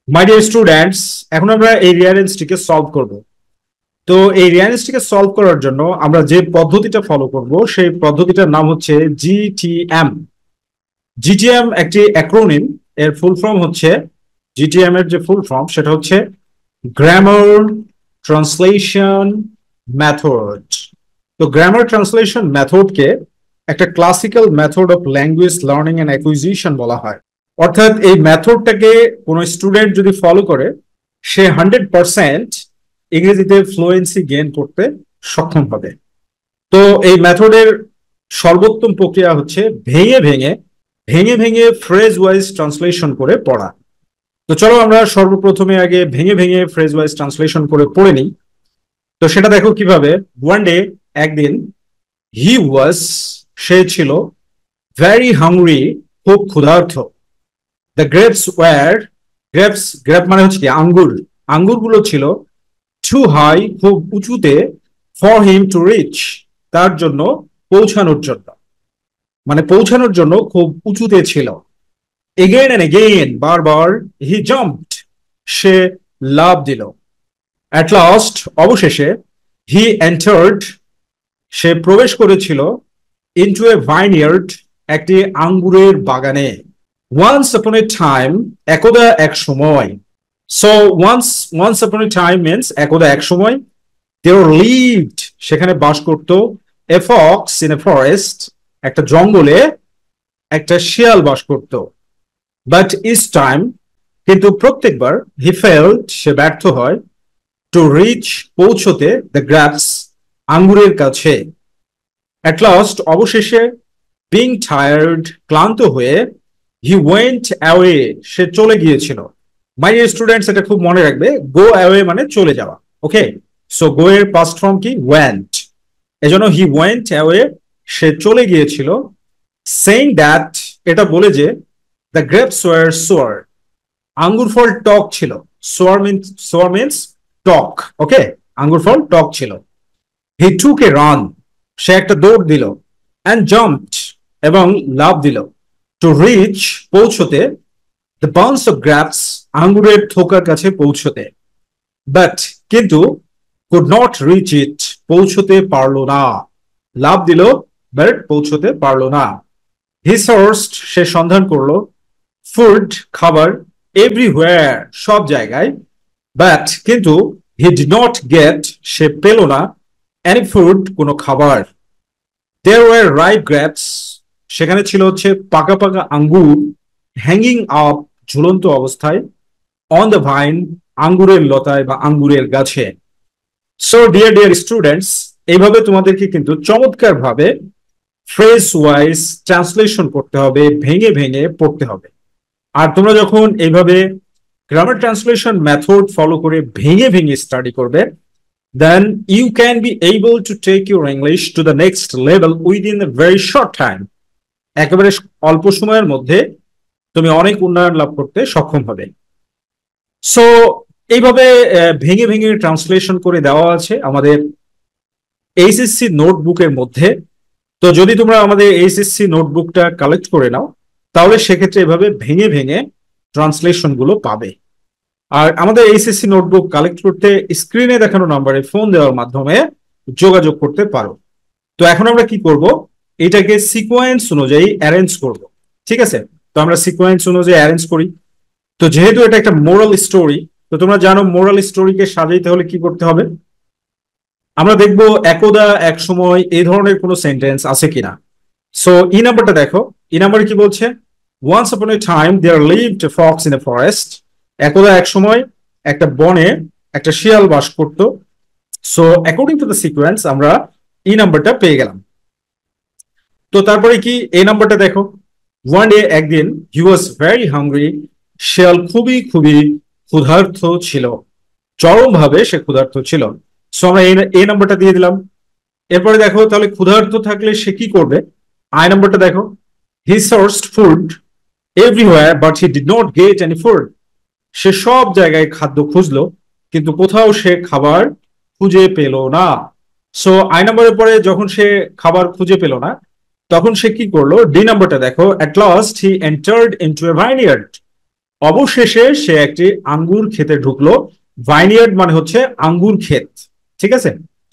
My dear students, এখন আমরা এই রিয়ারেন্সটিকে সলভ করব। তো এই রিয়ারেন্সটিকে সলভ করার জন্য আমরা যে পদ্ধতিটা ফলো করব সেই পদ্ধতিটার নাম হচ্ছে জিটিএম। জিটিএম একটি অ্যাক্রোনিম। এর ফুল ফর্ম হচ্ছে, জিটিএম এর যে ফুল ফর্ম সেটা হচ্ছে গ্রামার ট্রান্সলেশন মেথড। তো গ্রামার ট্রান্সলেশন মেথডকে একটা classical method of language learning and acquisition বলা হয়। অর্থাৎ এই মেথডটাকে কোনো স্টুডেন্ট যদি ফলো করে, সে 100% ইংরেজিতে ফ্লুয়েন্সি গেইন করতে সক্ষম হবে। তো এই মেথডের সর্বোত্তম প্রক্রিয়া হচ্ছে ভেঙে ভেঙে ভেঙে ভেঙে ফ্রেজ ওয়াইজ ট্রান্সলেশন করে পড়া। তো চলো আমরা সর্বপ্রথমে আগে ভেঙে ভেঙে ফ্রেজ ওয়াইজ ট্রান্সলেশন করে পড়ে নিই। তো সেটা দেখো কিভাবে। ওয়ান ডে, একদিন, হি ওয়াজ, সে ছিল, ভেরি হাংরি, খুব ক্ষুধার্ত। The grapes were, grapes, grape মানে হচ্ছে কি আঙ্গুর, আঙ্গুরগুলো ছিল টু হাই, খুব উঁচুতে, ফর হিম টু রিচ, তার জন্য, পৌঁছানোর জন্য, মানে পৌঁছানোর জন্য খুব উঁচুতে ছিল। এগেইন এন্ড এগেইন, বারবার, হি জাম্পড, সে লাফ দিল। অ্যাট লাস্ট, অবশেষে, হি এন্টার্ড, সে প্রবেশ করেছিল, ইনটু এ ভাইনইয়ার্ড, একটি আঙ্গুরের বাগানে। ওয়ান্স আপন এ টাইম, একদা এক সময়। So once upon a time means একদা এক সময়। দেয়ার লিভড, সেখানে বাস করত, এ ফক্স ইন এ ফরেস্ট, একটা জঙ্গলে একটা শিয়াল বাস করত। বাট ইচ টাইম, কিন্তু প্রত্যেকবার, হি ফেল্ড, সে ব্যর্থ হয়, টু রিচ, পৌঁছতে, দ্য গ্রাপস, আঙ্গুরের কাছে। অ্যাট লাস্ট, অবশেষে, বিং টায়ার্ড, ক্লান্ত হয়ে, হি ওয়েন্ট অ্যাওয়ে, সে চলে গিয়েছিল। মাই স্টুডেন্টস, এটা খুব মনে রাখবে, গো অ্যাওয়ে মানে চলে যাওয়া। ওকে, সো গো এর পাস্ট ফর্ম কি? ওয়েন্ট। এজন্য হি ওয়েন্ট অ্যাওয়ে, সে চলে গিয়েছিল। সেইং দ্যাট, এটা বলে যে, দ্য গ্রেপস ওয়ার সোয়ার, আঙ্গুর ফল টক ছিল। সোয়ার মিন্স টক। ওকে, আঙ্গুর ফল টক ছিল। হি টুক এ রান, সে একটা দৌড় দিল। অ্যান্ড জাম্পড, এবং লাফ দিল। টু রিচ, পৌঁছতে, দ্য বাউন্স অফ গ্রাপস, আঙ্গুরের থোকার কাছে পৌঁছতে। বাট, কিন্তু, কুড নট রিচ ইট, পৌঁছতে পারলো না। লাভ দিল, বাট পৌঁছতে পারলো না। হি সার্চড, সে সন্ধান করলো, ফুড, খাবার, এভরিওয়্যার, সব জায়গায়। বাট, কিন্তু, হি ডিড নট গেট, সে পেল না, এনি ফুড, কোনো খাবার। দেয়ার ওয়ার রাইপ গ্রেপস, সেখানে ছিল হচ্ছে পাকা পাকা আঙ্গুর, হ্যাঙ্গিং আপ, ঝুলন্ত অবস্থায়, অন দ্য ভাইন, আঙ্গুরের লতায় বা আঙ্গুরের গাছে। সো ডিয়ার ডিয়ার স্টুডেন্টস, এইভাবে তোমাদেরকে কিন্তু চমৎকার ভাবে ফ্রেজ ওয়াইজ ট্রান্সলেশন করতে হবে, ভেঙে ভেঙে পড়তে হবে। আর তোমরা যখন এইভাবে গ্রামার ট্রান্সলেশন মেথড ফলো করে ভেঙে ভেঙে স্টাডি করবে, then you can be able to take your English to the next level within a very short time. একেবারে অল্প সময়ের মধ্যে তুমি অনেক উন্নয়ন লাভ করতে সক্ষম হবে। সো এইভাবে ভেঙে ভেঙে ট্রান্সলেশন করে দেওয়া আছে আমাদের এইচএসসি নোটবুকের মধ্যে। তো যদি তোমরা আমাদের এইচএসসি নোটবুকটা কালেক্ট করে নাও, তাহলে সেক্ষেত্রে এভাবে ভেঙে ভেঙে ট্রান্সলেশন গুলো পাবে। আর আমাদের এইচএসসি নোটবুক কালেক্ট করতে স্ক্রিনে দেখানো নাম্বারে ফোন দেওয়ার মাধ্যমে যোগাযোগ করতে পারো। তো এখন আমরা কি করব, এটাকে সিকোয়েন্স অনুযায়ী অ্যারেঞ্জ করব। ঠিক আছে, তো আমরা সিকোয়েন্স অনুযায়ী অ্যারেঞ্জ করি। তো যেহেতু এটা একটা মোরাল স্টোরি, তো তোমরা জানো মোরাল স্টোরিকে সাজাইতে হলে কি করতে হবে। আমরা দেখবো একদা এক সময় এই ধরনের কোনো সেন্টেন্স আছে কিনা। সো ই নাম্বারটা দেখো, ই নাম্বারে কি বলছে? Once upon a time there lived a fox in a forest, একদা এক সময় একটা বনে একটা শিয়াল বাস করত। So according to the sequence আমরা ই নাম্বারটা পেয়ে গেলাম। তো তারপরে কি এই নাম্বারটা দেখো, ওয়ান ডে, একদিন, হি ওয়াজ ভেরি হাংরি, শিয়াল খুবই খুবই ক্ষুধার্ত ছিল, চরমভাবে সে ক্ষুধার্ত ছিল। সো আমরা এই নাম্বারটা দিয়ে দিলাম। এরপরে দেখো তাহলে ক্ষুধার্ত থাকলে সে কি করবে, আই নাম্বারটা দেখো, he searched food everywhere but he did not get any food, সে সব জায়গায় খাদ্য খুঁজলো কিন্তু কোথাও সে খাবার খুঁজে পেল না। সো আই নাম্বারের পরে যখন সে খাবার খুঁজে পেল না, তখন সে কি করলো, ডি নাম্বারটা দেখো, at last he entered into a vineyard, অবশেষে সে একটি আঙ্গুর ক্ষেতে ঢুকলো। ভাইনিয়ার্ড মানে হচ্ছে আঙ্গুর ক্ষেত, ঠিক আছে।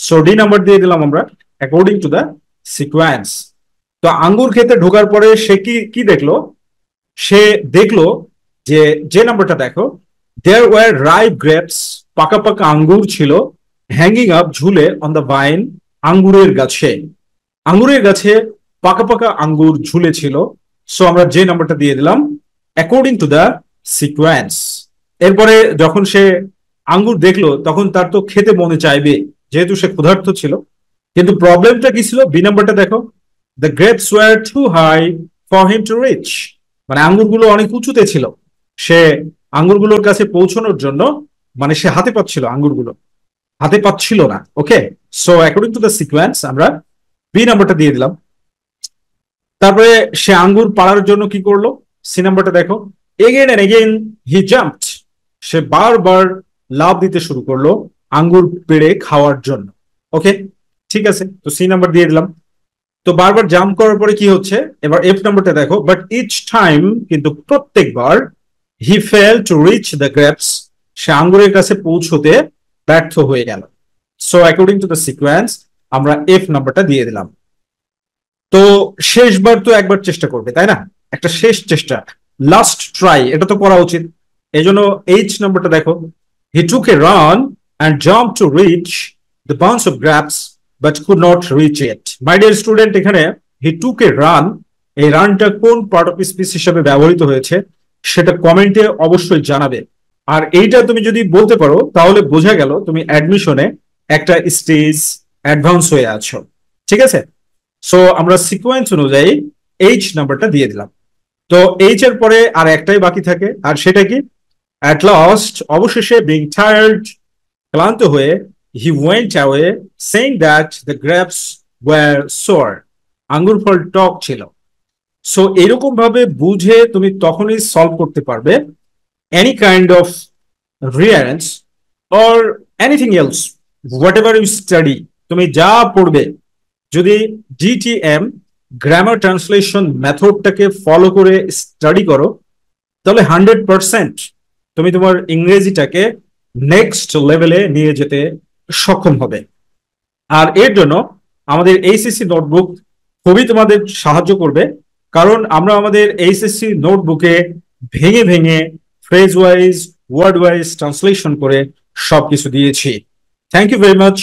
সো ডি নাম্বার দিয়ে দিলাম আমরা অ্যাকর্ডিং টু দ্য সিকোয়েন্স। তো আঙ্গুর ক্ষেতে ঢোকার পরে সে কি কি দেখলো? সে দেখলো যে, যে নাম্বারটা দেখো, দেয়ার ওয়ার রাইপ গ্রেপস, পাকা পাকা আঙ্গুর ছিল, হ্যাঙ্গিং আপ ঝুলে অন দ্য ভাইন, আঙ্গুরের গাছে। আঙ্গুরের গাছে পাকা পাকা আঙ্গুর ঝুলে ছিল। সো আমরা যে নাম্বারটা দিয়ে দিলাম অ্যাকর্ডিং টু দ্য সিকোয়েন্স। এরপরে যখন সে আঙ্গুর দেখলো তখন তার তো খেতে মনে চাইবে, যেহেতু সে ক্ষুধার্ত ছিল। কিন্তু প্রবলেমটা কি ছিল? বি নাম্বারটা দেখো, the grapes were too high for him to reach, মানে আঙ্গুরগুলো অনেক উঁচুতে ছিল, সে আঙ্গুরগুলোর কাছে পৌঁছানোর জন্য মানে সে হাতে পাচ্ছিল, আঙ্গুরগুলো হাতে পাচ্ছিল না। Okay, so according to the sequence আমরা বি নাম্বারটা দিয়ে দিলাম। তারপরে সে আঙ্গুর পাড়ার জন্য কি করলো? সি নাম্বারটা দেখো, again and again he jumped, সে বারবার লাফ দিতে শুরু করলো আঙ্গুর পেড়ে খাওয়ার জন্য। ওকে, ঠিক আছে, তো সি নাম্বার দিয়ে দিলাম। তো বারবার জাম্প করার পরে কি হচ্ছে? এবার এফ নাম্বারটা দেখো, বাট ইচ টাইম, কিন্তু প্রত্যেকবার, he fail to reach the grapes, সে আঙ্গুরের কাছে পৌঁছতে ব্যর্থ হয়ে গেল। So according to the sequence আমরা এফ নাম্বারটা দিয়ে দিলাম। তো শেষবার তো একবার চেষ্টা করবে, তাই না? একটা শেষ চেষ্টা, লাস্ট ট্রাই, এটা তো করা উচিত। এই জন্য এইচ নাম্বারটা দেখো, he took a run and jump to reach the bounce of grapes but could not reach it. My dear student, এখানে হি টুক এ রান, এই রানটা কোন পার্ট অফ স্পিচ হিসাবে ব্যবহৃত হয়েছে সেটা কমেন্টে অবশ্যই জানাবে। আর এইটা তুমি যদি বলতে পারো তাহলে বোঝা গেল তুমি অ্যাডমিশনে একটা স্টেজ অ্যাডভান্স হয়ে আছো, ঠিক আছে। সো আমরা সিকোয়েন্স অনুযায়ী এইচ নাম্বারটা দিয়ে দিলাম। তো এইচ এর পরে আর একটাই বাকি থাকে, আর সেটা কি? অ্যাট লাস্ট, অবশেষে, বিং টায়ার্ড, ক্লান্ত হয়ে, he went away saying that the grapes were sour, আঙ্গুর ফল টক ছিল। সো এরকম ভাবে বুঝে তুমি তখনই সলভ করতে পারবে any kind of reference or anything else, whatever you study, তুমি যা পড়বে, যদি জিটিএম গ্রামার ট্রান্সলেশন মেথডটাকে ফলো করে স্টাডি করো, তাহলে 100% তুমি তোমার ইংরেজিটাকে নেক্সট লেভেলে নিয়ে যেতে সক্ষম হবে। আর এর জন্য আমাদের এইচএসসি নোটবুক খুবই তোমাদের সাহায্য করবে, কারণ আমরা আমাদের এইচএসসি নোটবুকে ভেঙে ভেঙে phrase wise, word wise translation করে সবকিছু দিয়েছি। Thank you very much.